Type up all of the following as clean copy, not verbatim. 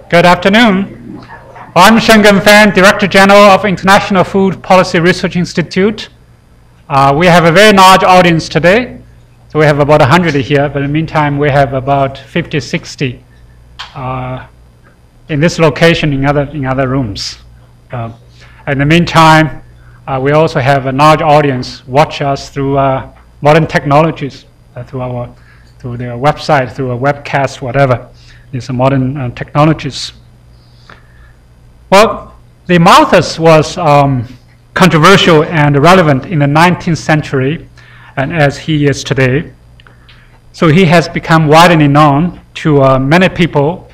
Good afternoon. I'm Shenggen Fan, Director General of International Food Policy Research Institute. We have a very large audience today. So we have about 100 here, but in the meantime, we have about 50, 60 in this location in other rooms. In the meantime, we also have a large audience watch us through modern technologies, through their website, through a webcast, whatever. These are modern technologies. Well, the Malthus was controversial and relevant in the 19th century, and as he is today. So he has become widely known to many people,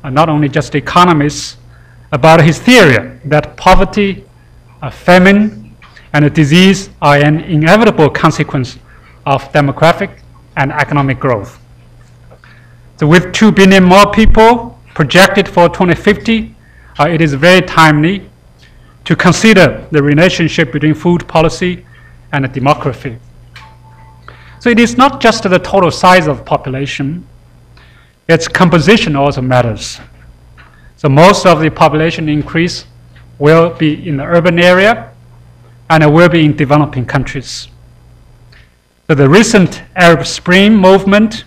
not only just economists, about his theory that poverty, famine, and disease are an inevitable consequence of demographic and economic growth. So with 2 billion more people projected for 2050, it is very timely to consider the relationship between food policy and demography. So it is not just the total size of population, its composition also matters. So most of the population increase will be in the urban area and it will be in developing countries. So the recent Arab Spring movement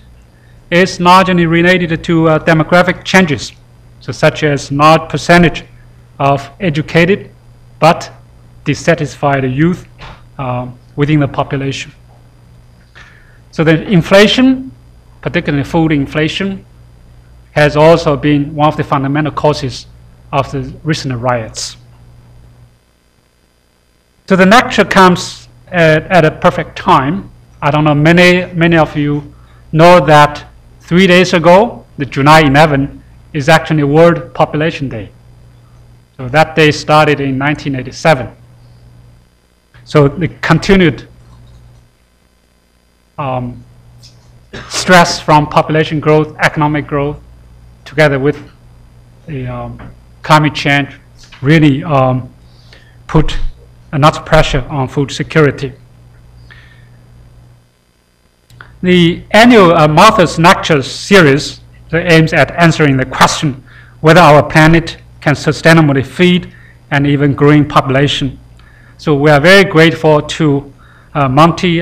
is largely related to demographic changes, so such as large percentage of educated but dissatisfied youth within the population. So the inflation, particularly food inflation, has also been one of the fundamental causes of the recent riots. So the lecture comes at a perfect time. I don't know, many of you know that 3 days ago, the July 11, is actually World Population Day. So that day started in 1987. So the continued stress from population growth, economic growth, together with the climate change, really put a lot of pressure on food security. The annual Malthus lecture series aims at answering the question whether our planet can sustainably feed an even growing population. So we are very grateful to Monty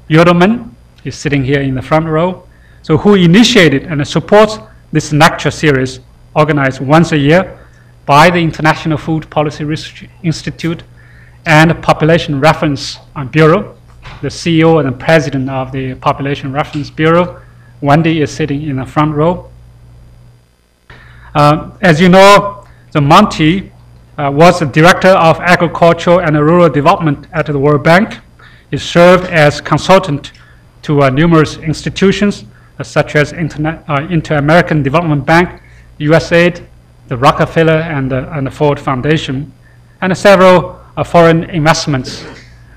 Yoderman, he's sitting here in the front row, so who initiated and supports this lecture series organized once a year by the International Food Policy Research Institute and Population Reference Bureau. The CEO and the president of the Population Reference Bureau, Wendy, is sitting in the front row. As you know, the Monty was the director of agriculture and rural development at the World Bank. He served as consultant to numerous institutions such as Inter-American Development Bank, USAID, the Rockefeller and the Ford Foundation, and several foreign investments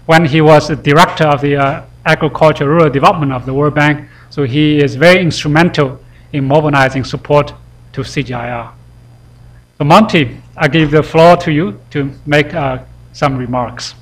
when he was the director of the agriculture rural development of the World Bank. So he is very instrumental in mobilizing support to CGIAR. So Monty, I give the floor to you to make some remarks.